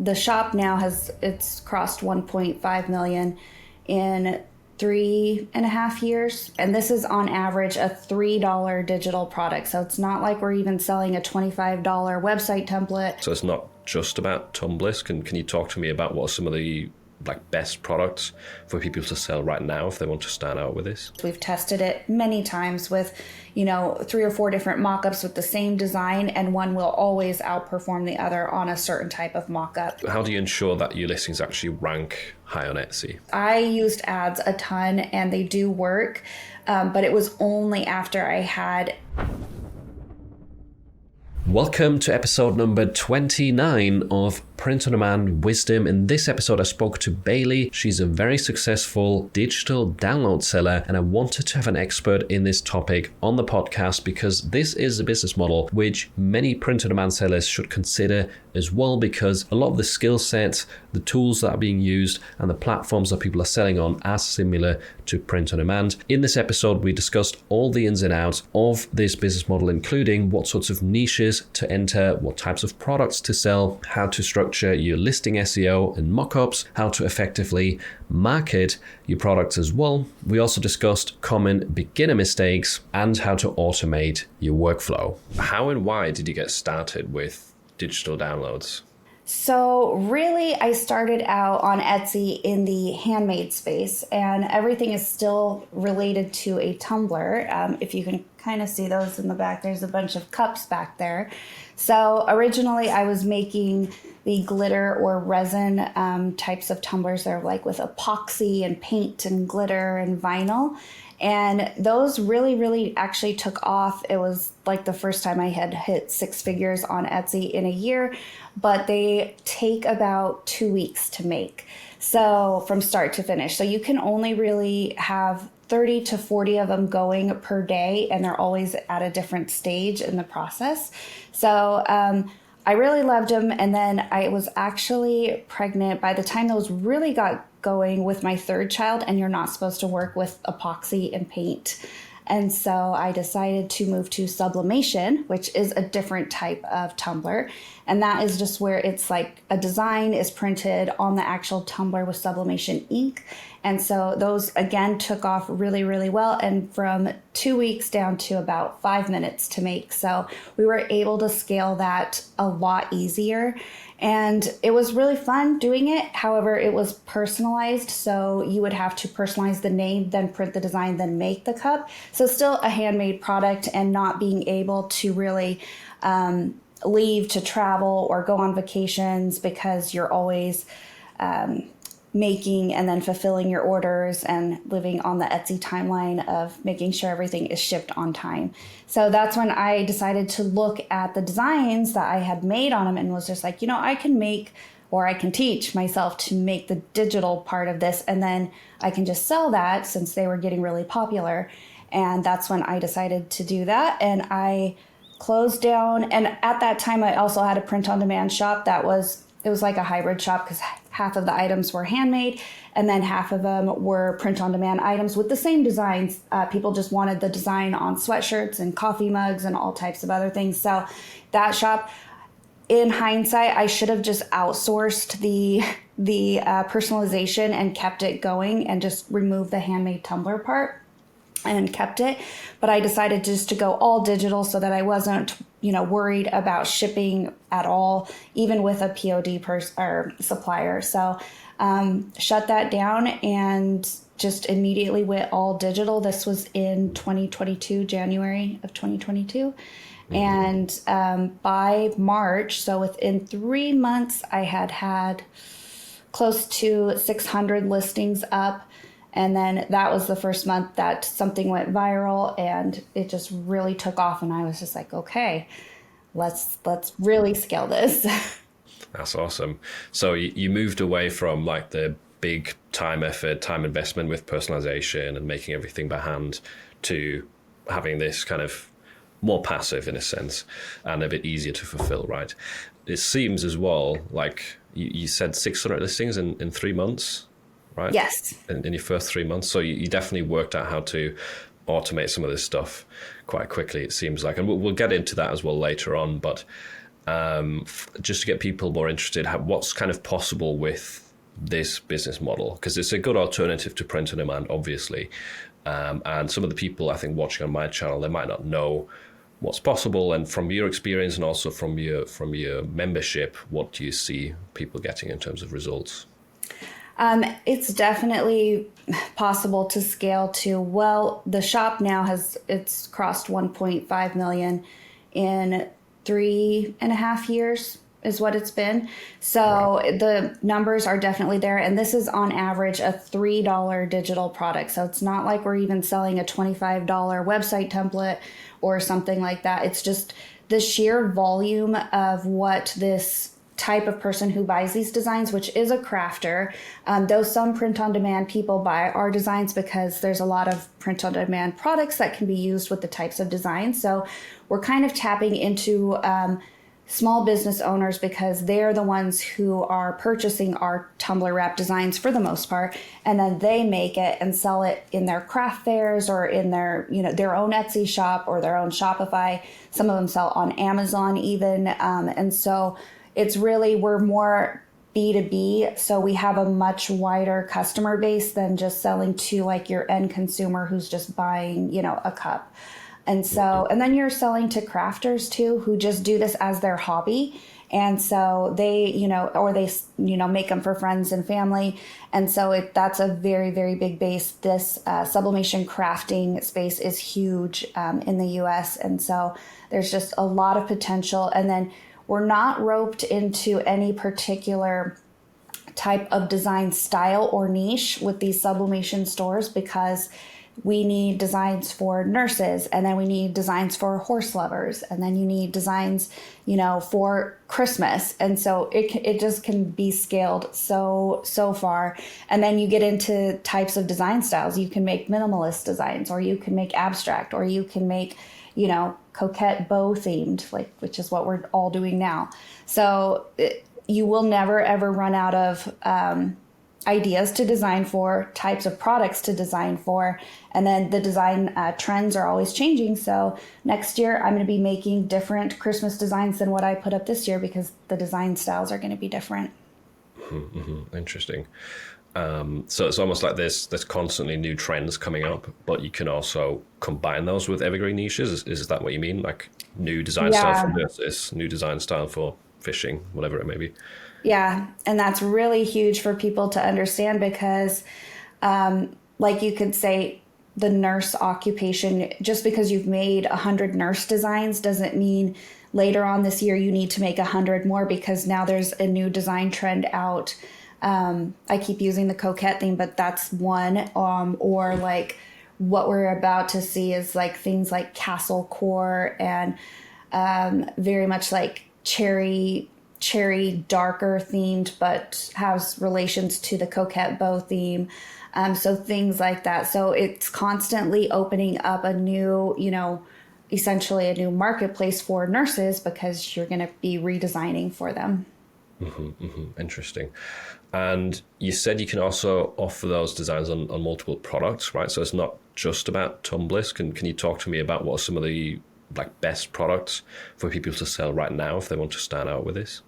the shop now it's crossed 1.5 million in 3.5 years. And this is on average a $3 digital product. So it's not like we're even selling a $25 website template. So it's not just about Tumbliss. Can you talk to me about what are some of the best products for people to sell right now if they want to stand out with this? We've tested it many times with, 3 or 4 different mock-ups with the same design, and one will always outperform the other on a certain type of mock-up. How do you ensure that your listings actually rank high on Etsy? I used ads a ton and they do work, but it was only after I had... Welcome to episode number 29 of Print on Demand Wisdom. In this episode, I spoke to Bailey. She's a very successful digital download seller, and I wanted to have an expert in this topic on the podcast because this is a business model which many print on demand sellers should consider as well, because a lot of the skill sets, the tools that are being used, and the platforms that people are selling on are similar to print on demand. In this episode, we discussed all the ins and outs of this business model, including what sorts of niches to enter, what types of products to sell, how to structure your listing SEO and mockups, how to effectively market your products as well. We also discussed common beginner mistakes and how to automate your workflow. How and why did you get started with digital downloads? So really, I started out on Etsy in the handmade space, and everything is still related to a tumbler. If you can kind of see those in the back, there's a bunch of cups back there. So originally I was making the glitter or resin types of tumblers. They're like with epoxy and paint and glitter and vinyl. And those really actually took off. It was like the first time I had hit 6 figures on Etsy in a year, but they take about 2 weeks to make. So from start to finish. So you can only really have 30 to 40 of them going per day, and they're always at a different stage in the process. So I really loved them. And then I was actually pregnant by the time those really got going with my 3rd child, and you're not supposed to work with epoxy and paint. And so I decided to move to sublimation, which is a different type of tumbler. And that is just where it's like a design is printed on the actual tumbler with sublimation ink. And so those, again, took off really well, and from 2 weeks down to about 5 minutes to make. So we were able to scale that a lot easier. And it was really fun doing it. However, it was personalized. So you would have to personalize the name, then print the design, then make the cup. So still a handmade product, and not being able to really leave to travel or go on vacations because you're always making and then fulfilling your orders and living on the Etsy timeline of making sure everything is shipped on time. So that's when I decided to look at the designs that I had made on them and was just like, I can make, or I can teach myself to make the digital part of this, and then I can just sell that since they were getting really popular. And that's when I decided to do that. And I closed down. And at that time, I also had a print on demand shop it was like a hybrid shop, because half of the items were handmade and then half of them were print on demand items with the same designs. People just wanted the design on sweatshirts and coffee mugs and all types of other things. So that shop, in hindsight, I should have just outsourced the personalization and kept it going and just removed the handmade tumbler part and kept it. But I decided just to go all digital so that I wasn't worried about shipping at all, even with a POD or supplier. So shut that down and just immediately went all digital. This was in 2022, January of 2022. And by March, so within 3 months, I had close to 600 listings up. And then that was the first month that something went viral, and it just really took off. And I was just like, okay, let's really scale this. That's awesome. So you moved away from like the big time investment with personalization and making everything by hand to having this kind of more passive in a sense and a bit easier to fulfill, right? It seems as well like you said 600 listings in 3 months. Right? Yes. In your first 3 months. So you definitely worked out how to automate some of this stuff quite quickly, it seems like. And we'll get into that as well later on. But just to get people more interested, what's kind of possible with this business model? Because it's a good alternative to print on demand, obviously. And some of the people I think watching on my channel, they might not know what's possible. And from your experience and also from your membership, what do you see people getting in terms of results? It's definitely possible to scale to, well, the shop now it's crossed 1.5 million in 3.5 years is what it's been. So right. The numbers are definitely there. And this is on average a $3 digital product. So it's not like we're even selling a $25 website template or something like that. It's just the sheer volume of what this type of person who buys these designs, which is a crafter, though some print on demand people buy our designs because there's a lot of print on demand products that can be used with the types of designs. So we're kind of tapping into small business owners because they're the ones who are purchasing our tumbler wrap designs for the most part, and then they make it and sell it in their craft fairs or in their their own Etsy shop or their own Shopify. Some of them sell on Amazon even, and so it's really, we're more B2B, so we have a much wider customer base than just selling to like your end consumer who's just buying, a cup. And so, and then you're selling to crafters too, who just do this as their hobby. And so they, or they, make them for friends and family. And so that's a very, very big base. This sublimation crafting space is huge in the US. And so there's just a lot of potential. And then we're not roped into any particular type of design style or niche with these sublimation stores because we need designs for nurses, and then we need designs for horse lovers, and then you need designs, for Christmas. And so it just can be scaled so far. And then you get into types of design styles. You can make minimalist designs, or you can make abstract, or you can make, coquette bow themed, which is what we're all doing now. So you will never ever run out of ideas to design for, types of products to design for, and then the design trends are always changing. So next year I'm going to be making different Christmas designs than what I put up this year because the design styles are going to be different. Mm-hmm. Interesting. So it's almost like there's constantly new trends coming up, but you can also combine those with evergreen niches. Is that what you mean? Like new design style for nurses, new design style for fishing, whatever it may be. Yeah, and that's really huge for people to understand because, like you could say, the nurse occupation, just because you've made 100 nurse designs doesn't mean later on this year you need to make 100 more because now there's a new design trend out. I keep using the coquette theme, but that's one. Or like what we're about to see is like things like castle core and very much like cherry darker themed, but has relations to the coquette bow theme. So things like that. So it's constantly opening up a new, essentially a new marketplace for nurses because you're going to be redesigning for them. Interesting. And you said you can also offer those designs on multiple products, right? So it's not just about tumblers. Can you talk to me about what are some of the best products for people to sell right now if they want to stand out with this?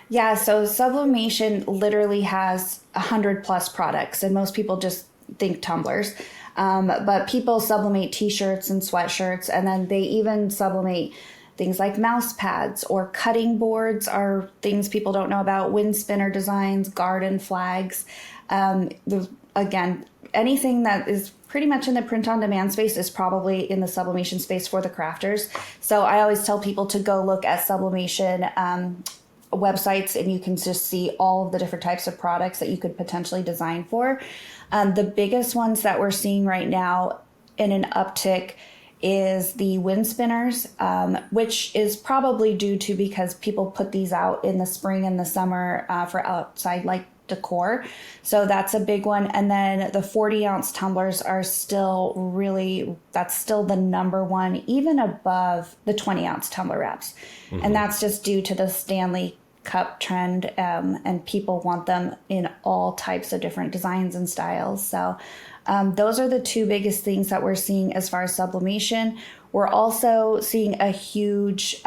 Yeah, so sublimation literally has 100+ products, and most people just think tumblers. But people sublimate t-shirts and sweatshirts, and then they even sublimate things like mouse pads or cutting boards are things people don't know about, wind spinner designs, garden flags. Again, anything that is pretty much in the print on demand space is probably in the sublimation space for the crafters. So I always tell people to go look at sublimation websites and you can just see all of the different types of products that you could potentially design for. The biggest ones that we're seeing right now in an uptick is the wind spinners, which is probably due to because people put these out in the spring and the summer for outside decor. So that's a big one. And then the 40-ounce tumblers are still that's still the number one, even above the 20-ounce tumbler wraps. Mm-hmm. And that's just due to the Stanley Cup trend, and people want them in all types of different designs and styles. So those are the two biggest things that we're seeing as far as sublimation. We're also seeing a huge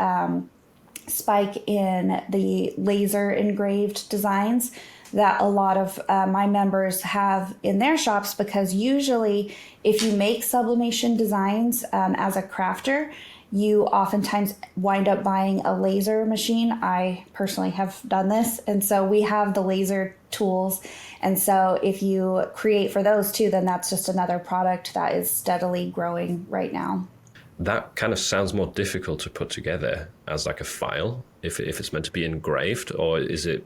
spike in the laser engraved designs that a lot of my members have in their shops, because usually if you make sublimation designs as a crafter, you oftentimes wind up buying a laser machine. I personally have done this. And so we have the laser tools. And so if you create for those too, then that's just another product that is steadily growing right now. That kind of sounds more difficult to put together as like a file if it's meant to be engraved, or is it?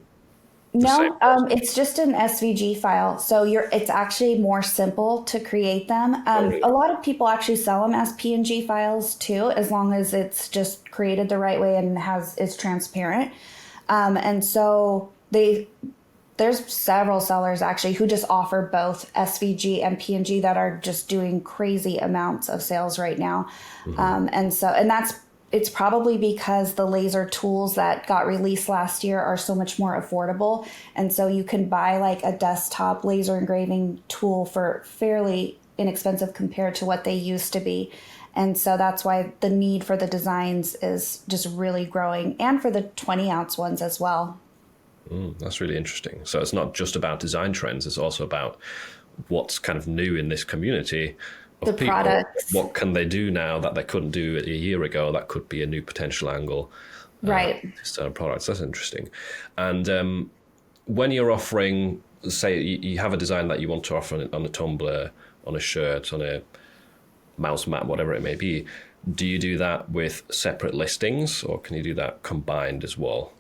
No, it's just an SVG file. So it's actually more simple to create them. A lot of people actually sell them as PNG files too, as long as it's just created the right way and is transparent. And so there's several sellers actually who just offer both SVG and PNG that are just doing crazy amounts of sales right now. It's probably because the laser tools that got released last year are so much more affordable. And so you can buy like a desktop laser engraving tool for fairly inexpensive compared to what they used to be. And so that's why the need for the designs is just really growing, and for the 20-ounce ones as well. That's really interesting. So it's not just about design trends, it's also about what's kind of new in this community. The people. Products. What can they do now that they couldn't do a year ago? That could be a new potential angle. Right. Certain products. That's interesting. And when you're offering, say, you have a design that you want to offer on a tumbler, on a shirt, on a mouse mat, whatever it may be, do you do that with separate listings, or can you do that combined as well?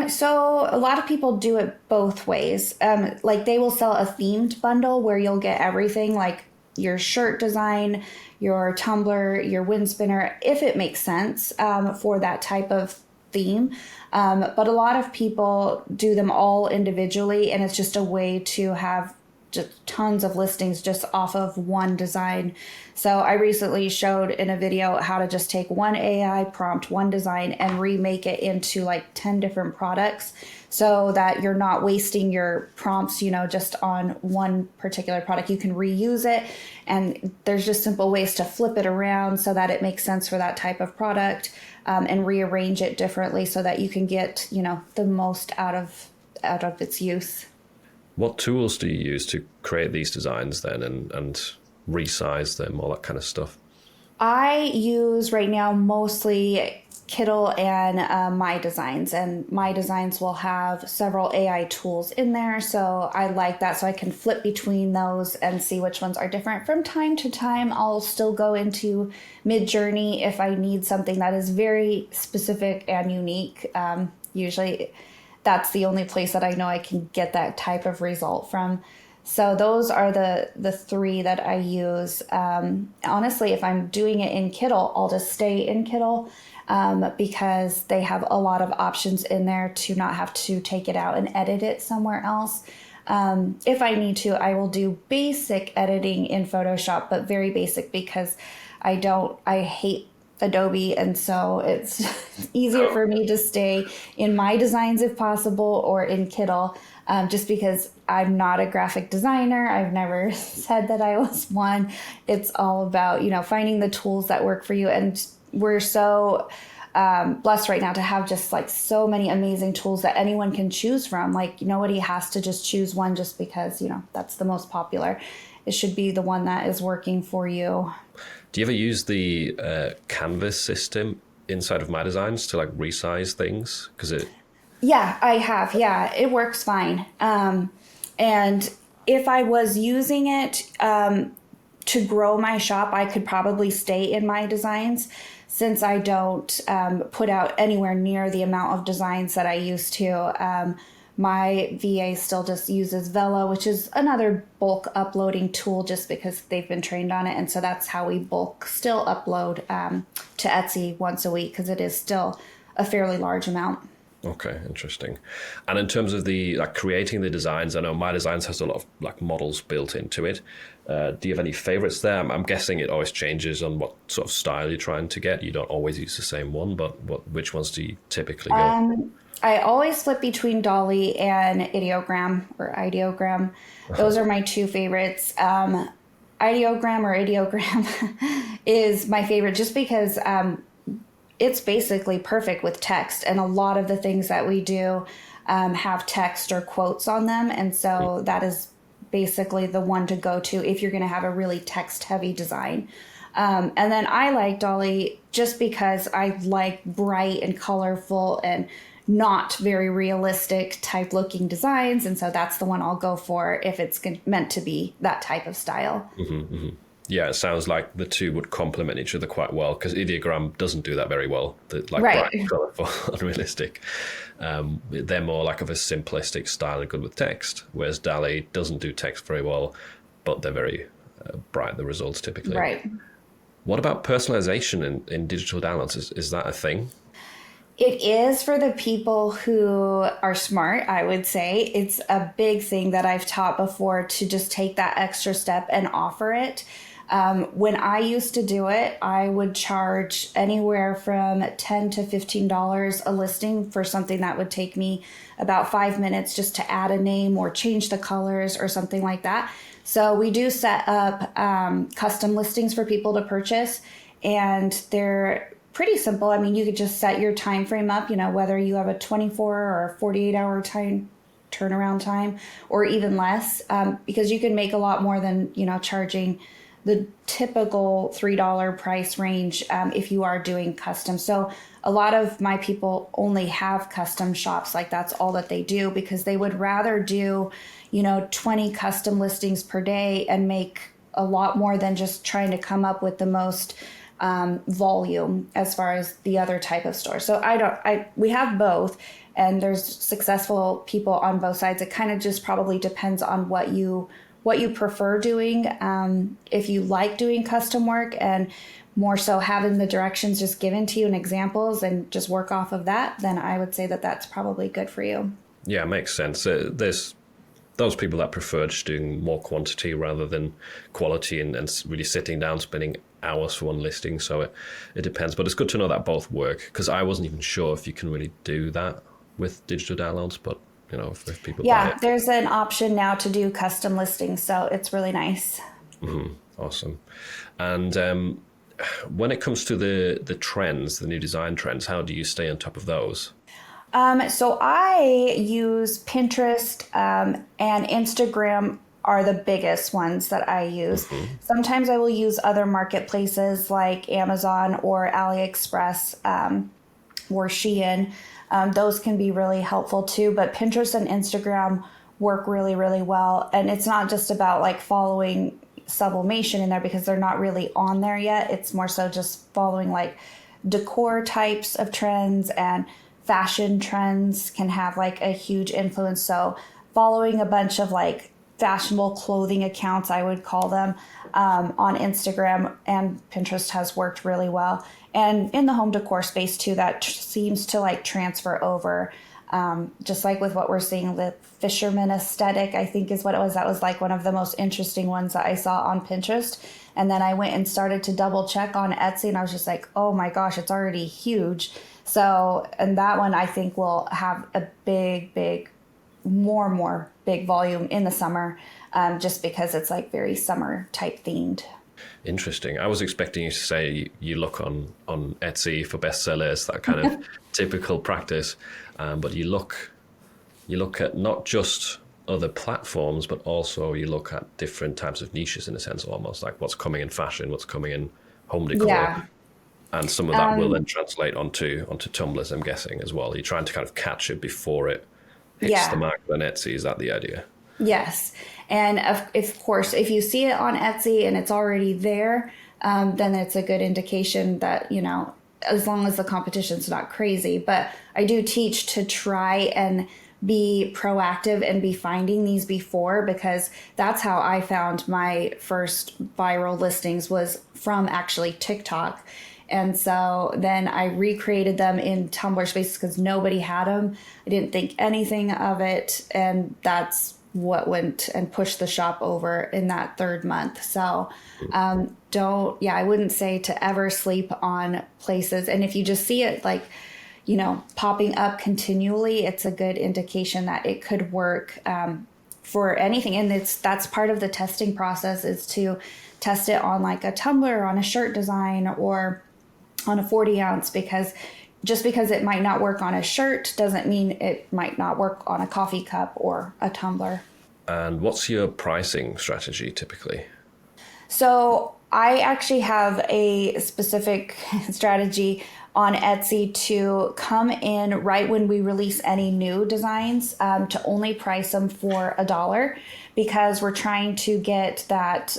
So a lot of people do it both ways. Like they will sell a themed bundle where you'll get everything, like your shirt design, your tumbler, your wind spinner, if it makes sense for that type of theme. But a lot of people do them all individually, and it's just a way to have just tons of listings just off of one design. So I recently showed in a video how to just take one AI prompt, one design, and remake it into like 10 different products, so that you're not wasting your prompts, just on one particular product. You can reuse it, and there's just simple ways to flip it around so that it makes sense for that type of product, and rearrange it differently so that you can get, the most out of its use. What tools do you use to create these designs then, and resize them, all that kind of stuff? I use right now mostly Kittl and My Designs, and My Designs will have several AI tools in there. So I like that. So I can flip between those and see which ones are different. From time to time, I'll still go into Midjourney if I need something that is very specific and unique. Usually that's the only place that I know I can get that type of result from. So those are the three that I use. Honestly, if I'm doing it in Kittl, I'll just stay in Kittl because they have a lot of options in there to not have to take it out and edit it somewhere else. If I need to, I will do basic editing in Photoshop, but very basic, because I hate Adobe, and so it's easier for me to stay in My Designs if possible, or in Kittl, just because I'm not a graphic designer. I've never said that I was one. It's all about, finding the tools that work for you. And we're so blessed right now to have just like so many amazing tools that anyone can choose from. Like nobody has to just choose one just because, that's the most popular. It should be the one that is working for you. Do you ever use the canvas system inside of My Designs to like resize things? Yeah, I have. Yeah, it works fine. And if I was using it to grow my shop, I could probably stay in My Designs, since I don't put out anywhere near the amount of designs that I used to. My VA still just uses Velo, which is another bulk uploading tool, just because they've been trained on it. And so that's how we bulk still upload to Etsy once a week, because it is still a fairly large amount. Okay, interesting. And in terms of the creating the designs, I know My Designs has a lot of models built into it. Do you have any favorites there? I'm guessing it always changes on what sort of style you're trying to get. You don't always use the same one, but which ones do you typically go? I always flip between Dolly and Ideogram or Ideogram. Those are my two favorites. Ideogram or Ideogram is my favorite just because it's basically perfect with text. And a lot of the things that we do have text or quotes on them. And so that is basically the one to go to if you're going to have a really text heavy design. And then I like Dolly just because I like bright and colorful and not very realistic type looking designs. And so that's the one I'll go for if it's meant to be that type of style. Yeah, it sounds like the two would complement each other quite well, because Ideogram doesn't do that very well. Like Right. bright, colourful, unrealistic. They're more like of a simplistic style and good with text, whereas Dali doesn't do text very well, but they're very bright, the results typically. Right. What about personalization in digital downloads? Is that a thing? It is for the people who are smart, I would say. It's a big thing that I've taught before to just take that extra step and offer it. When I used to do it, I would charge anywhere from $10 to $15 a listing for something that would take me about 5 minutes just to add a name or change the colors or something like that. So we do set up custom listings for people to purchase, and they're pretty simple. I mean, you could just set your time frame up, whether you have a 24 or 48-hour time turnaround time or even less, because you can make a lot more than, charging the typical $3 price range if you are doing custom. So a lot of my people only have custom shops, like that's all that they do, because they would rather do 20 custom listings per day and make a lot more than just trying to come up with the most volume as far as the other type of store. So we have both, and there's successful people on both sides. It kind of just probably depends on what you prefer doing. If you like doing custom work and more so having the directions just given to you and examples and just work off of that, then I would say that that's probably good for you. Yeah, makes sense. There's those people that prefer just doing more quantity rather than quality and really sitting down, spending hours for one listing. So it depends. But it's good to know that both work, because I wasn't even sure if you can really do that with digital downloads. But, if people buy it. There's an option now to do custom listings. So it's really nice. Mm-hmm. Awesome. And when it comes to the trends, the new design trends, how do you stay on top of those? So I use Pinterest and Instagram are the biggest ones that I use. Mm-hmm. Sometimes I will use other marketplaces like Amazon or AliExpress or Shein. Those can be really helpful too, but Pinterest and Instagram work really, really well. And it's not just about like following sublimation in there, because they're not really on there yet. It's more so just following like decor types of trends, and fashion trends can have like a huge influence. So following a bunch of like fashionable clothing accounts, I would call them, on Instagram and Pinterest has worked really well. And in the home decor space too, that seems to like transfer over. Just like with what we're seeing, the fisherman aesthetic, I think is what it was. That was like one of the most interesting ones that I saw on Pinterest. And then I went and started to double check on Etsy, and I was just like, oh my gosh, it's already huge. So, and that one I think will have a big, more big volume in the summer, just because it's like very summer type themed. Interesting. I was expecting you to say you look on Etsy for bestsellers, that kind of typical practice, but you look at not just other platforms, but also you look at different types of niches, in a sense, almost like what's coming in fashion, what's coming in home decor. Yeah. And some of that will then translate onto Tumblrs, I'm guessing, as well. You're trying to kind of catch it before it hits the market on Etsy. Is that the idea? Yes. And of course, if you see it on Etsy and it's already there, then it's a good indication that, as long as the competition's not crazy. But I do teach to try and be proactive and be finding these before, because that's how I found my first viral listings, was from actually TikTok. And so then I recreated them in Tumblr spaces because nobody had them. I didn't think anything of it. And that's what went and pushed the shop over in that third month. So I wouldn't say to ever sleep on places. And if you just see it like, popping up continually, it's a good indication that it could work for anything. And that's part of the testing process, is to test it on like a tumbler, on a shirt design, or on a 40 ounce, because just because it might not work on a shirt doesn't mean it might not work on a coffee cup or a tumbler. And what's your pricing strategy typically? So I actually have a specific strategy on Etsy to come in right when we release any new designs, to only price them for $1, because we're trying to get that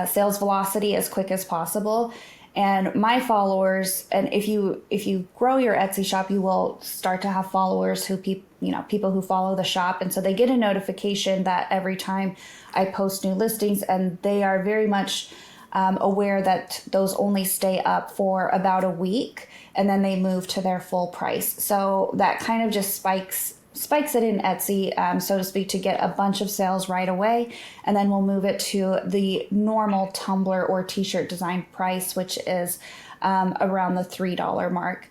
sales velocity as quick as possible. And my followers, and if you grow your Etsy shop, you will start to have followers who people who follow the shop, and so they get a notification that every time I post new listings, and they are very much aware that those only stay up for about a week, and then they move to their full price. So that kind of just spikes it in Etsy, so to speak, to get a bunch of sales right away. And then we'll move it to the normal tumbler or t-shirt design price, which is around the $3 mark.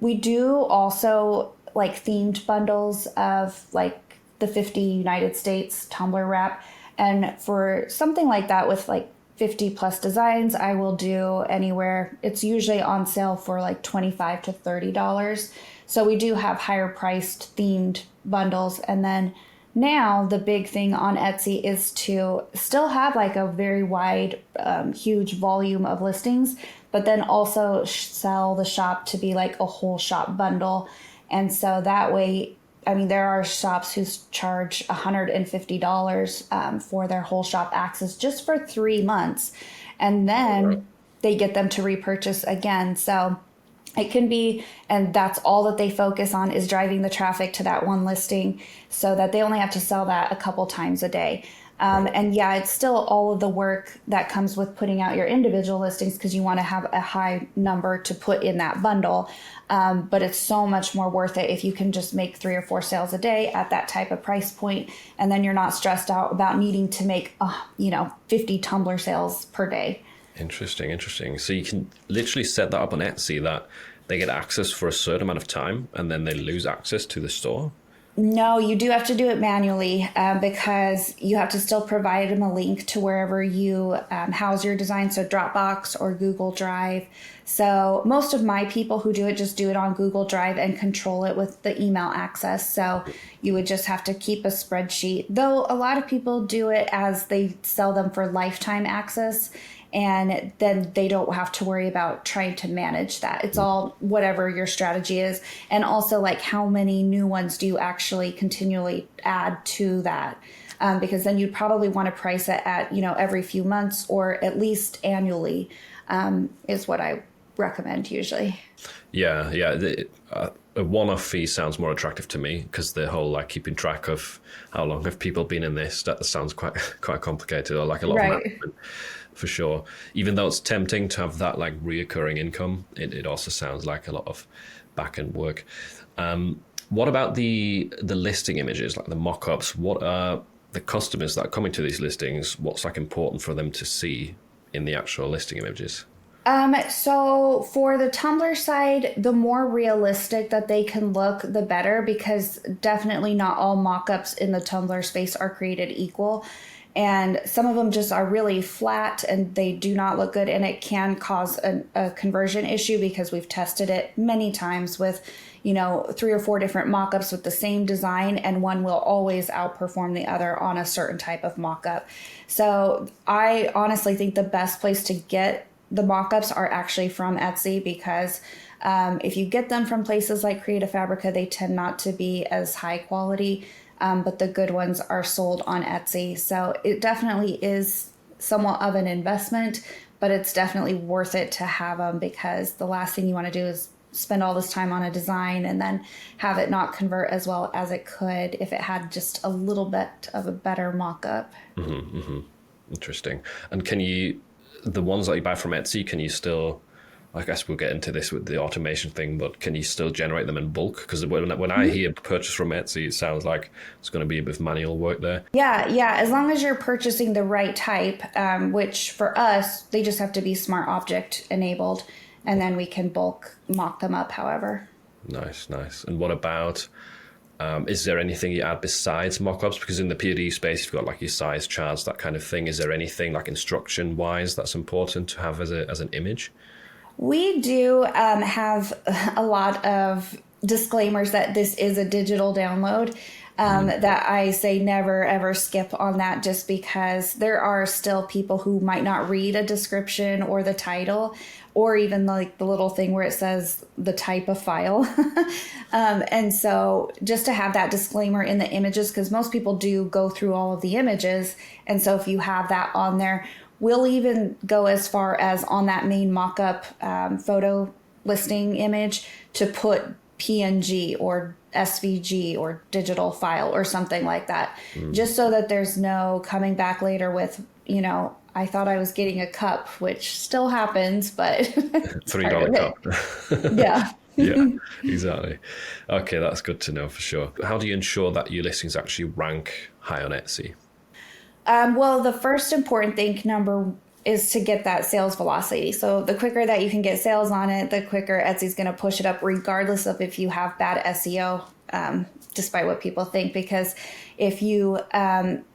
We do also like themed bundles of like the 50 United States tumbler wrap. And for something like that with like 50 plus designs, I will do anywhere. It's usually on sale for like $25 to $30. So we do have higher priced themed bundles. And then now the big thing on Etsy is to still have like a very wide, huge volume of listings, but then also sell the shop to be like a whole shop bundle. And so that way, I mean, there are shops who charge $150 for their whole shop access just for 3 months. And then they get them to repurchase again. So it can be, and that's all that they focus on, is driving the traffic to that one listing, so that they only have to sell that a couple times a day. And yeah, it's still all of the work that comes with putting out your individual listings, because you want to have a high number to put in that bundle. But it's so much more worth it if you can just make 3 or 4 sales a day at that type of price point. And then you're not stressed out about needing to make, 50 tumbler sales per day. Interesting. So you can literally set that up on Etsy that they get access for a certain amount of time and then they lose access to the store? No, you do have to do it manually, because you have to still provide them a link to wherever you house your design, so Dropbox or Google Drive. So most of my people who do it just do it on Google Drive and control it with the email access. So you would just have to keep a spreadsheet, though a lot of people do it as they sell them for lifetime access. And then they don't have to worry about trying to manage that. It's all whatever your strategy is. And also, like, how many new ones do you actually continually add to that? Because then you'd probably want to price it at, every few months or at least annually, is what I recommend usually. Yeah. A one-off fee sounds more attractive to me, because the whole like keeping track of how long have people been in this, that sounds quite complicated, or like a lot of management. For sure. Even though it's tempting to have that like reoccurring income, it also sounds like a lot of back end work. What about the listing images, like the mock-ups? What are the customers that are coming to these listings? What's like important for them to see in the actual listing images? So for the Tumblr side, the more realistic that they can look, the better, because definitely not all mock-ups in the Tumblr space are created equal. And some of them just are really flat and they do not look good, and it can cause a conversion issue, because we've tested it many times with, 3 or 4 different mock-ups with the same design, and one will always outperform the other on a certain type of mock-up. So I honestly think the best place to get the mock-ups are actually from Etsy, because if you get them from places like Creative Fabrica, they tend not to be as high quality. But the good ones are sold on Etsy. So it definitely is somewhat of an investment, but it's definitely worth it to have them, because the last thing you want to do is spend all this time on a design and then have it not convert as well as it could if it had just a little bit of a better mock-up. Interesting. And the ones that you buy from Etsy, can you still, I guess we'll get into this with the automation thing, but can you still generate them in bulk? Because when I hear purchase from Etsy, it sounds like it's going to be a bit of manual work there. Yeah. As long as you're purchasing the right type, which for us, they just have to be Smart Object enabled, and then we can bulk mock them up however. Nice. And what about, is there anything you add besides mock-ups? Because in the POD space, you've got like your size charts, that kind of thing. Is there anything like instruction-wise that's important to have as an image? We do have a lot of disclaimers that this is a digital download. That I say never ever skip on that, just because there are still people who might not read a description or the title, or even like the little thing where it says the type of file. And so just to have that disclaimer in the images, because most people do go through all of the images. And so if you have that on there, we'll even go as far as on that main mock-up photo listing image to put PNG or SVG or digital file or something like that, just so that there's no coming back later with, I thought I was getting a cup, which still happens, but $3 cup. Yeah. Yeah, exactly. Okay, that's good to know for sure. How do you ensure that your listings actually rank high on Etsy? Well, the first important thing, number is to get that sales velocity. So the quicker that you can get sales on it, the quicker Etsy's going to push it up, regardless of if you have bad SEO, despite what people think. Because if you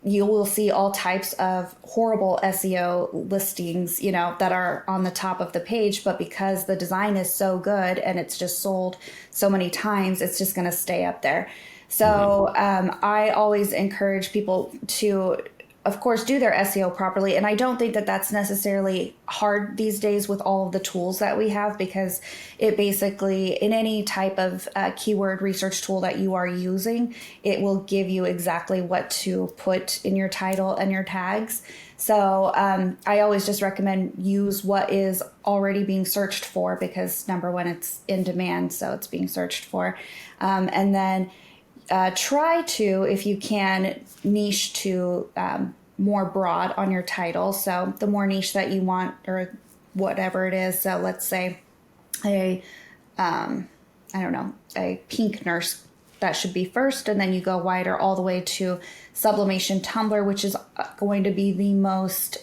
will see all types of horrible SEO listings, that are on the top of the page, but because the design is so good and it's just sold so many times, it's just going to stay up there. So I always encourage people to, of course, do their SEO properly. And I don't think that that's necessarily hard these days with all of the tools that we have, because it basically, in any type of keyword research tool that you are using, it will give you exactly what to put in your title and your tags. So I always just recommend use what is already being searched for, because number one, it's in demand, so it's being searched for. And then try to, if you can, niche to more broad on your title. So the more niche that you want, or whatever it is. So let's say a pink nurse, that should be first, and then you go wider all the way to sublimation tumbler, which is going to be the most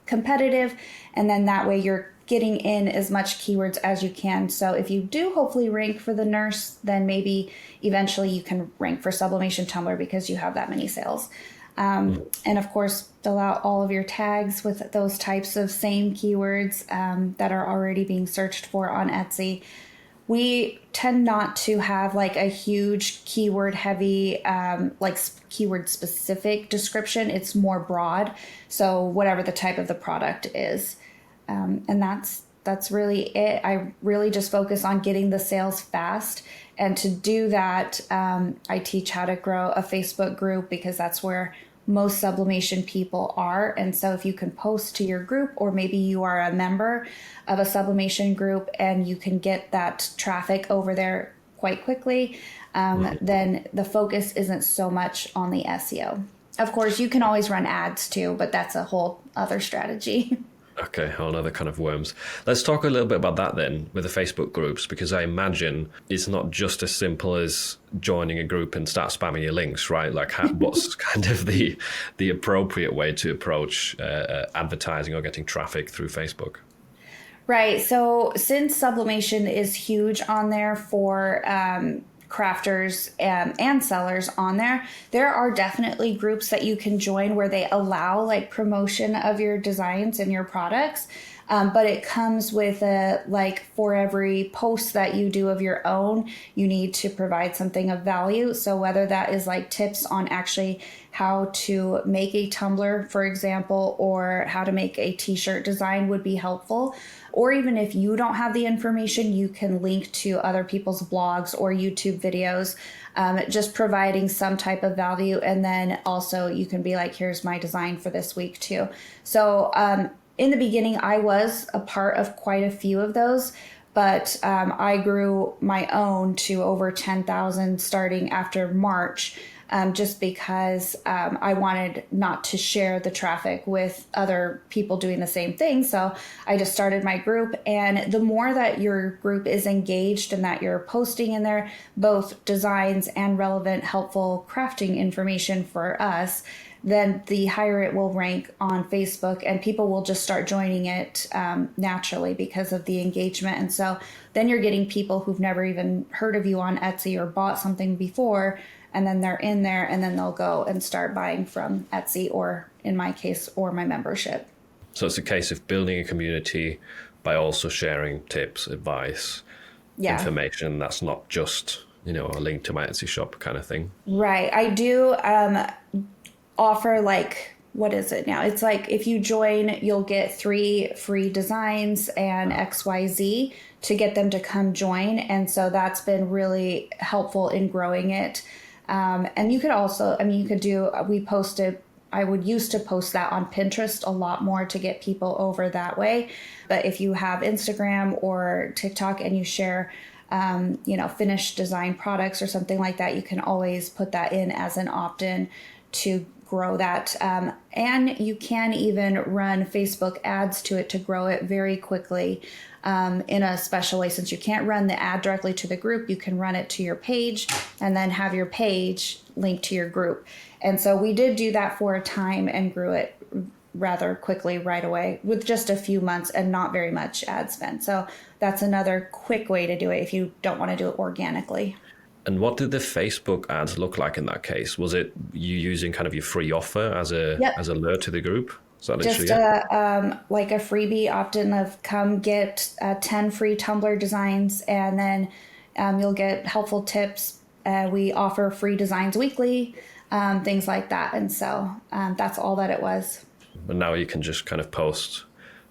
competitive. And then that way you're getting in as much keywords as you can. So if you do hopefully rank for the nurse, then maybe eventually you can rank for sublimation tumbler because you have that many sales. And of course, fill out all of your tags with those types of same keywords that are already being searched for on Etsy. We tend not to have like a huge keyword heavy, keyword specific description. It's more broad. So whatever the type of the product is. And that's really it. I really just focus on getting the sales fast. And to do that, I teach how to grow a Facebook group, because that's where most sublimation people are. And so if you can post to your group, or maybe you are a member of a sublimation group and you can get that traffic over there quite quickly, then the focus isn't so much on the SEO. Of course, you can always run ads too, but that's a whole other strategy. Okay, whole other kind of worms. Let's talk a little bit about that then with the Facebook groups, because I imagine it's not just as simple as joining a group and start spamming your links, right? Like what's kind of the appropriate way to approach advertising or getting traffic through Facebook? Right. So since sublimation is huge on there for crafters and sellers on there, there are definitely groups that you can join where they allow like promotion of your designs and your products. But it comes with for every post that you do of your own, you need to provide something of value. So whether that is like tips on actually how to make a tumbler, for example, or how to make a t-shirt design would be helpful. Or even if you don't have the information, you can link to other people's blogs or YouTube videos, just providing some type of value. And then also you can be like, here's my design for this week too. So in the beginning, I was a part of quite a few of those, but I grew my own to over 10,000 starting after March. Just because I wanted not to share the traffic with other people doing the same thing. So I just started my group. And the more that your group is engaged and that you're posting in there both designs and relevant, helpful crafting information for us, then the higher it will rank on Facebook, and people will just start joining it naturally because of the engagement. And so then you're getting people who've never even heard of you on Etsy or bought something before, and then they're in there, and then they'll go and start buying from Etsy, or in my case, or my membership. So it's a case of building a community, by also sharing tips, advice, Yeah. information. That's not just, a link to my Etsy shop kind of thing. Right. I do offer, like, what is it now? It's like if you join, you'll get 3 free designs and XYZ to get them to come join. And so that's been really helpful in growing it. And you could also, you could do, I would used to post that on Pinterest a lot more to get people over that way. But if you have Instagram or TikTok and you share, finished design products or something like that, you can always put that in as an opt-in to grow that. And you can even run Facebook ads to it to grow it very quickly in a special way. Since you can't run the ad directly to the group, you can run it to your page and then have your page linked to your group. And so we did do that for a time and grew it rather quickly right away with just a few months and not very much ad spend. So that's another quick way to do it if you don't want to do it organically. And what did the Facebook ads look like in that case? Was it you using kind of your free offer as a alert to the group? Is that Just like a freebie opt-in of come get 10 free Tumblr designs, and then you'll get helpful tips. We offer free designs weekly, things like that. And so that's all that it was. But now you can just kind of post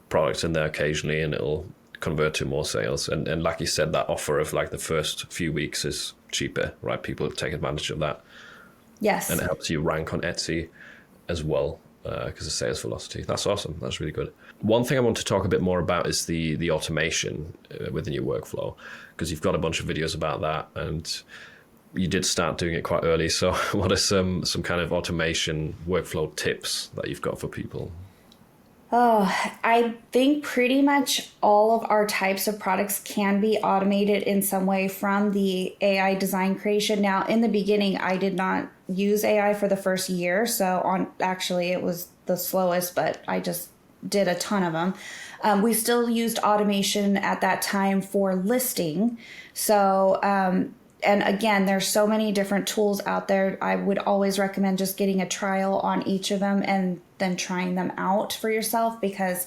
products in there occasionally and it'll convert to more sales. And like you said, that offer of like the first few weeks is cheaper, right? People take advantage of that. Yes. And it helps you rank on Etsy as well because of sales velocity. That's awesome. That's really good. One thing I want to talk a bit more about is the automation within your workflow, because you've got a bunch of videos about that and you did start doing it quite early. So what are some kind of automation workflow tips that you've got for people? Oh, I think pretty much all of our types of products can be automated in some way from the AI design creation. Now, in the beginning, I did not use AI for the first year. So actually it was the slowest, but I just did a ton of them. We still used automation at that time for listing. So, and again, there's so many different tools out there. I would always recommend just getting a trial on each of them and then trying them out for yourself, because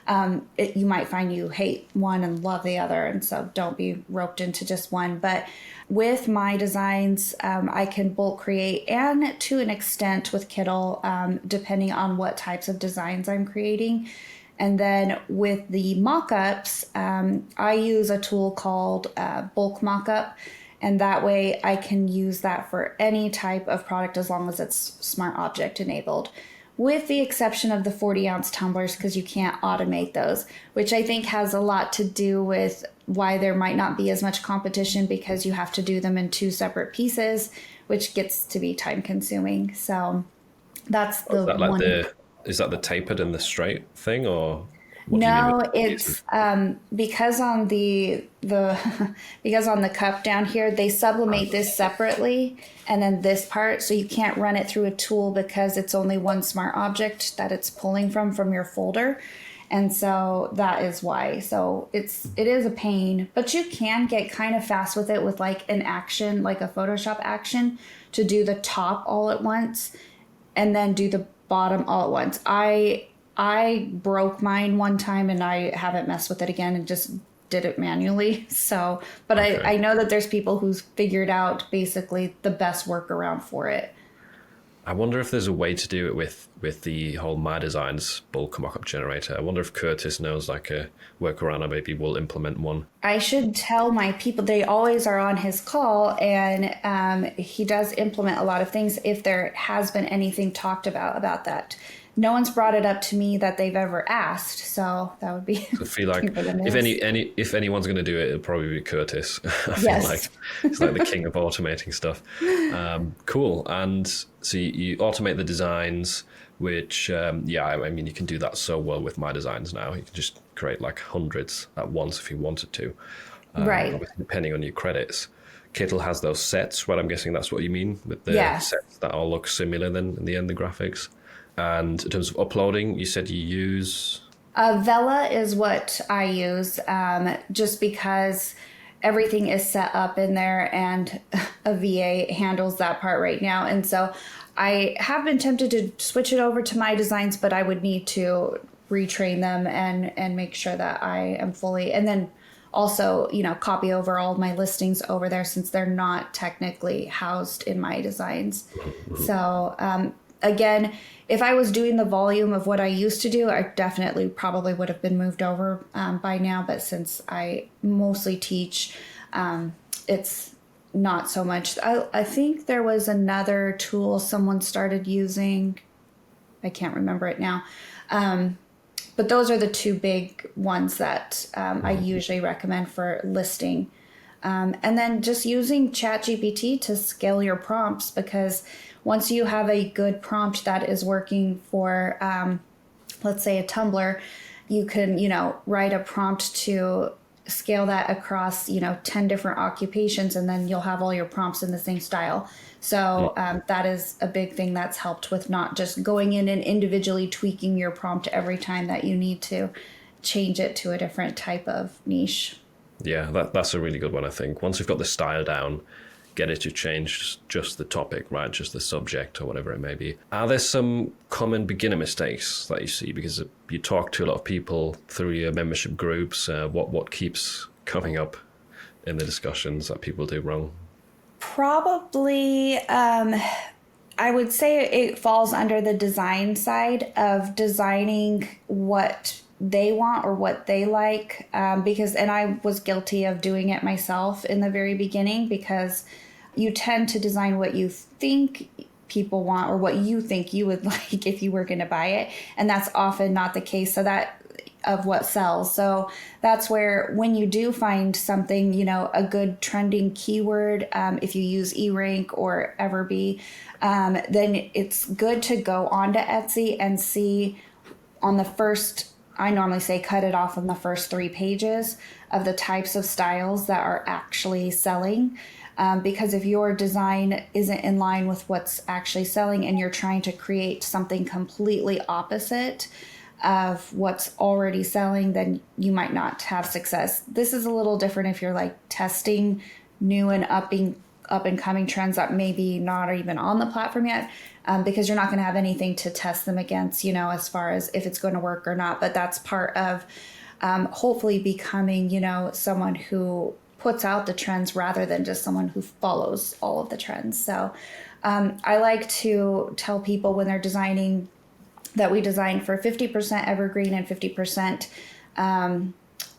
you might find you hate one and love the other. And so don't be roped into just one. But with my designs, I can bulk create, and to an extent with Kittl, depending on what types of designs I'm creating. And then with the mockups, I use a tool called Bulk Mockup. And that way I can use that for any type of product as long as it's Smart Object enabled, with the exception of the 40-ounce tumblers, because you can't automate those, which I think has a lot to do with why there might not be as much competition, because you have to do them in 2 separate pieces, which gets to be time consuming. So that's the one. Is that the tapered and the straight thing, or? No, it's because on the because on the cup down here, they sublimate this separately, and then this part, so you can't run it through a tool because it's only one Smart Object that it's pulling from your folder. And so that is why. So it is a pain, but you can get kind of fast with it with like an action, like a Photoshop action, to do the top all at once and then do the bottom all at once. I broke mine one time and I haven't messed with it again and just did it manually. So, but okay. I know that there's people who's figured out basically the best workaround for it. I wonder if there's a way to do it with the whole My Designs bulk mockup generator. I wonder if Curtis knows like a workaround, or maybe we'll implement one. I should tell my people. They always are on his call, and he does implement a lot of things if there has been anything talked about that. No one's brought it up to me that they've ever asked, so that would be. I feel like if anyone's going to do it, it'll probably be Curtis. I feel yes. like he's like the king of automating stuff. Cool. And so you automate the designs, which I mean you can do that so well with My Designs now. You can just create like hundreds at once if you wanted to. Right. Obviously, depending on your credits. Kittl has those sets, but I'm guessing that's what you mean with the sets that all look similar then in the end, the graphics. And in terms of uploading, you said you use? Vela is what I use, just because everything is set up in there and a VA handles that part right now. And so I have been tempted to switch it over to My Designs, but I would need to retrain them and make sure that I am fully, and then also, copy over all of my listings over there since they're not technically housed in my designs. So, again, if I was doing the volume of what I used to do, I definitely probably would have been moved over by now. But since I mostly teach, it's not so much. I think there was another tool someone started using. I can't remember it now. But those are the two big ones that I usually recommend for listing. And then just using ChatGPT to scale your prompts, because once you have a good prompt that is working for, let's say, a Tumblr, you can, write a prompt to scale that across, 10 different occupations, and then you'll have all your prompts in the same style. So that is a big thing that's helped with not just going in and individually tweaking your prompt every time that you need to change it to a different type of niche. Yeah, that's a really good one, I think. Once you've got the style down, get it to change just the topic, right? Just the subject or whatever it may be. Are there some common beginner mistakes that you see? Because you talk to a lot of people through your membership groups. What keeps coming up in the discussions that people do wrong? Probably, I would say it falls under the design side of designing what they want or what they like. And I was guilty of doing it myself in the very beginning, because you tend to design what you think people want or what you think you would like if you were going to buy it. And that's often not the case. So that of what sells. So that's where when you do find something, a good trending keyword, if you use eRank or Everbee, then it's good to go onto Etsy and see on the first, I normally say cut it off on the first 3 pages of the types of styles that are actually selling. Because if your design isn't in line with what's actually selling and you're trying to create something completely opposite of what's already selling, then you might not have success. This is a little different if you're like testing new and up and coming trends that maybe not even on the platform yet, because you're not going to have anything to test them against, as far as if it's going to work or not. But that's part of hopefully becoming, someone who puts out the trends rather than just someone who follows all of the trends. So I like to tell people when they're designing that we design for 50% evergreen and 50%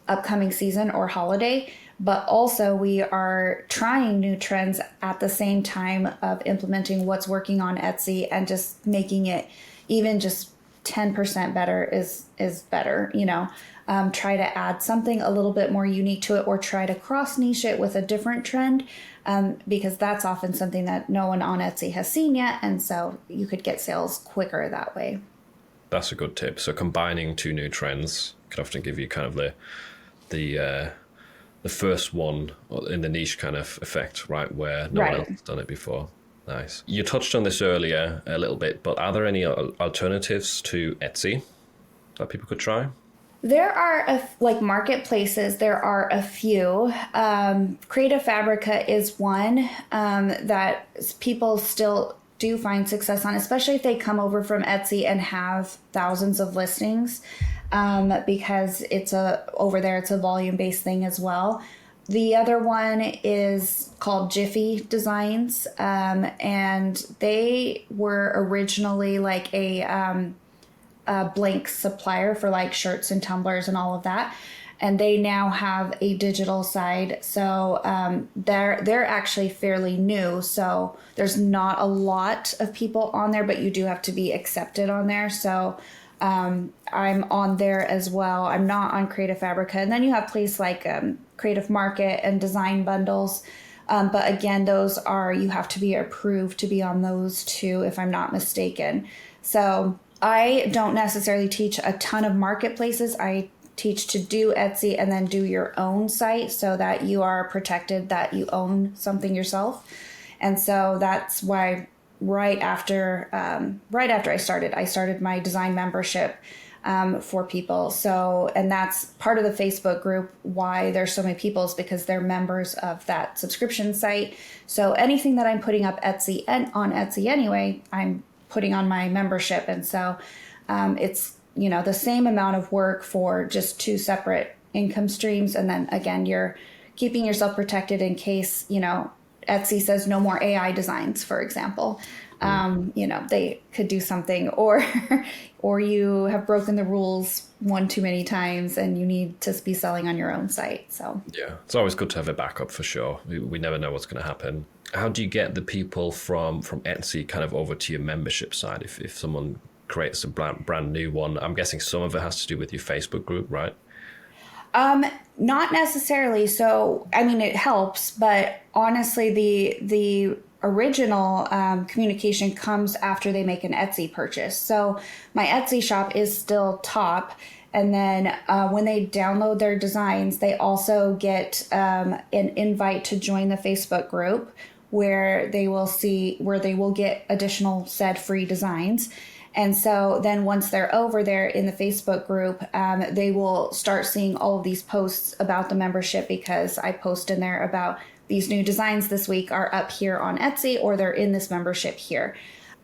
upcoming season or holiday. But also we are trying new trends at the same time of implementing what's working on Etsy, and just making it even just 10% better is better, try to add something a little bit more unique to it, or try to cross niche it with a different trend, because that's often something that no one on Etsy has seen yet. And so you could get sales quicker that way. That's a good tip. So combining 2 new trends can often give you kind of the first one in the niche kind of effect, right, where no one else has done it before. Nice. You touched on this earlier a little bit, but are there any alternatives to Etsy that people could try? There are, like marketplaces, there are a few. Creative Fabrica is one that people still do find success on, especially if they come over from Etsy and have thousands of listings, because it's a volume-based thing as well. The other one is called Jiffy Designs, and they were originally like a blank supplier for like shirts and tumblers and all of that. And they now have a digital side. So they're actually fairly new. So there's not a lot of people on there, but you do have to be accepted on there. So I'm on there as well. I'm not on Creative Fabrica. And then you have places like Creative Market and Design Bundles. But again, you have to be approved to be on those too, if I'm not mistaken. So I don't necessarily teach a ton of marketplaces. I teach to do Etsy and then do your own site so that you are protected, that you own something yourself. And so that's why right after I started my design membership for people. So, and that's part of the Facebook group. Why there's so many people is because they're members of that subscription site. So anything that I'm putting up Etsy and on Etsy anyway, I'm putting on my membership. And so it's the same amount of work for just two separate income streams. And then again, you're keeping yourself protected in case, Etsy says no more AI designs, for example. They could do something, or or you have broken the rules one too many times and you need to be selling on your own site. So yeah, it's always good to have a backup for sure. We never know what's going to happen. How do you get the people from Etsy kind of over to your membership side? If someone creates a brand new one, I'm guessing some of it has to do with your Facebook group, right? Not necessarily. So, I mean, it helps, but honestly, the original communication comes after they make an Etsy purchase. So my Etsy shop is still top. And then when they download their designs, they also get an invite to join the Facebook group where they will get additional said free designs. And so then once they're over there in the Facebook group, they will start seeing all of these posts about the membership, because I post in there about these new designs this week are up here on Etsy, or they're in this membership here.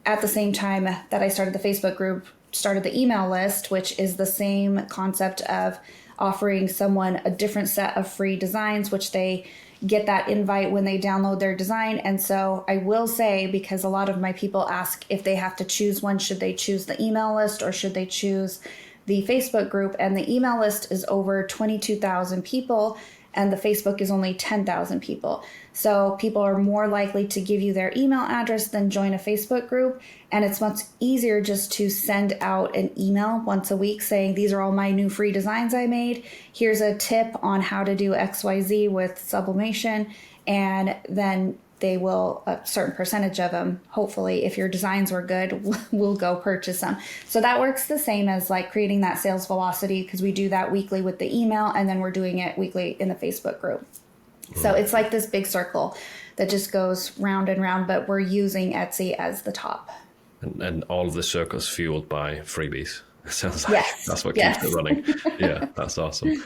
At the same time that I started the Facebook group, started the email list, which is the same concept of offering someone a different set of free designs, which they get that invite when they download their design. And so I will say, because a lot of my people ask if they have to choose one, should they choose the email list or should they choose the Facebook group? And the email list is over 22,000 people and the Facebook is only 10,000 people. So people are more likely to give you their email address than join a Facebook group. And it's much easier just to send out an email once a week saying, these are all my new free designs I made. Here's a tip on how to do XYZ with sublimation. And then they will, a certain percentage of them, hopefully, if your designs were good, will go purchase them. So that works the same as like creating that sales velocity, because we do that weekly with the email, and then we're doing it weekly in the Facebook group. So it's like this big circle that just goes round and round, but we're using Etsy as the top. And all of the circles fueled by freebies. Sounds like that's what keeps it running. Yeah, that's awesome.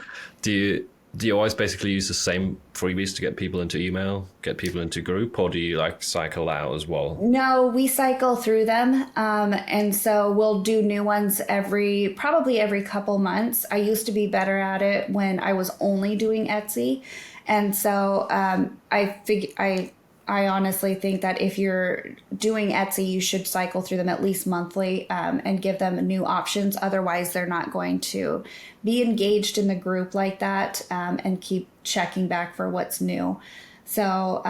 Do you always basically use the same freebies to get people into email, get people into group, or do you like cycle out as well? No, we cycle through them. And so we'll do new ones probably every couple months. I used to be better at it when I was only doing Etsy. And so I honestly think that if you're doing Etsy, you should cycle through them at least monthly and give them new options. Otherwise, they're not going to be engaged in the group like that and keep checking back for what's new. So,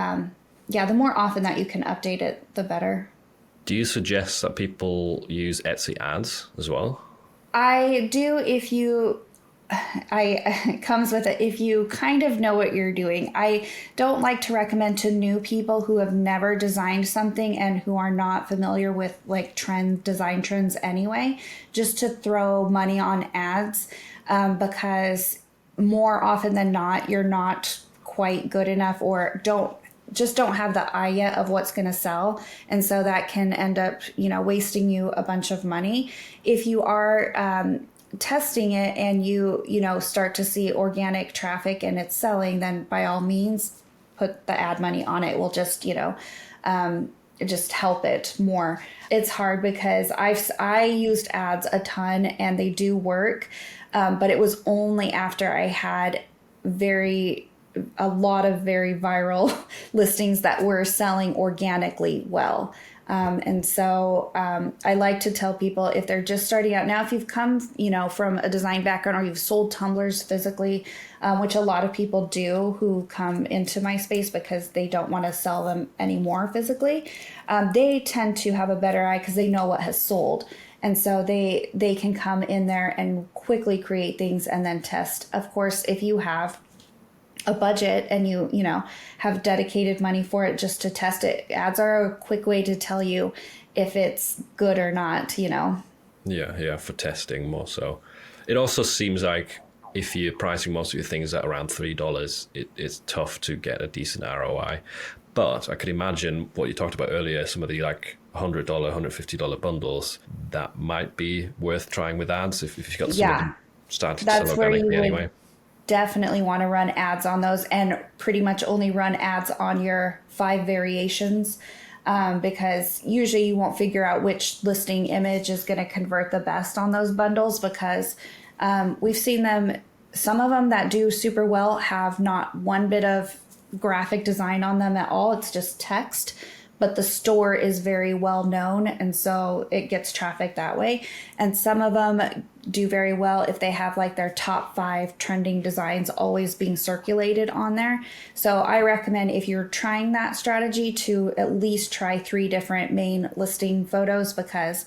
the more often that you can update it, the better. Do you suggest that people use Etsy ads as well? I do it comes with it if you kind of know what you're doing. I don't like to recommend to new people who have never designed something and who are not familiar with like design trends anyway, just to throw money on ads because more often than not, you're not quite good enough or don't have the eye yet of what's going to sell. And so that can end up, wasting you a bunch of money. If you are testing it and you start to see organic traffic and it's selling, then by all means put the ad money on it. Will just just help it more. It's hard because I used ads a ton and they do work, but it was only after I had a lot of very viral listings that were selling organically well. And so I like to tell people if they're just starting out now, if you've come, from a design background or you've sold tumblers physically, which a lot of people do who come into my space because they don't want to sell them anymore physically, they tend to have a better eye because they know what has sold. And so they can come in there and quickly create things and then test. Of course, if you have a budget and you have dedicated money for it just to test it, ads are a quick way to tell you if it's good or not, Yeah, for testing more so. It also seems like if you're pricing most of your things at around $3, it's tough to get a decent ROI. But I could imagine what you talked about earlier, some of the like $100, $150 bundles, that might be worth trying with ads if you've got something starting to sell organically anyway. Definitely want to run ads on those and pretty much only run ads on your 5 variations because usually you won't figure out which listing image is going to convert the best on those bundles, because we've seen them, some of them that do super well have not one bit of graphic design on them at all. It's just text, but the store is very well known, and so it gets traffic that way. And some of them do very well if they have like their top 5 trending designs always being circulated on there. So I recommend, if you're trying that strategy, to at least try 3 different main listing photos, because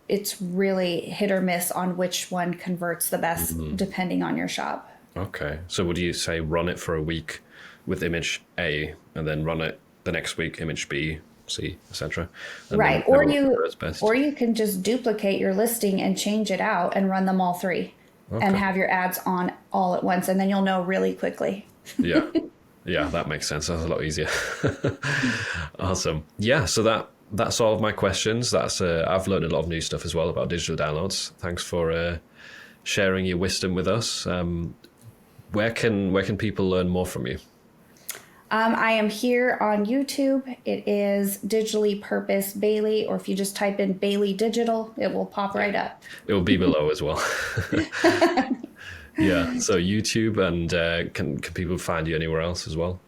it's really hit or miss on which one converts the best depending on your shop. Okay. So would you say run it for a week with image A, and then run it the next week, image B, C, etc.? Right. Or you can just duplicate your listing and change it out and run them all 3 and have your ads on all at once, and then you'll know really quickly. Yeah. Yeah, that makes sense. That's a lot easier. Awesome. Yeah, so that's all of my questions. That's I've learned a lot of new stuff as well about digital downloads. Thanks for sharing your wisdom with us. Where can people learn more from you? I am here on YouTube. It is Digitally Purpose Bailey, or if you just type in Bailey Digital, it will pop right up. It will be below as well. Yeah, so YouTube, and can people find you anywhere else as well?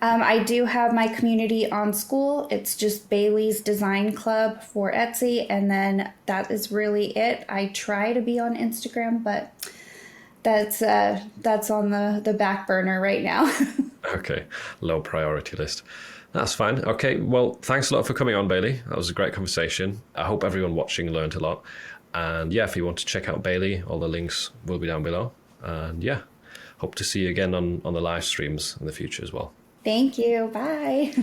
I do have my community on School. It's just Bailey's Design Club for Etsy, and then that is really it. I try to be on Instagram, but that's on the back burner right now. Okay, low priority list. That's fine. Okay, well, thanks a lot for coming on, Bailey. That was a great conversation. I hope everyone watching learned a lot. And yeah, if you want to check out Bailey, all the links will be down below. And yeah, hope to see you again on the live streams in the future as well. Thank you. Bye.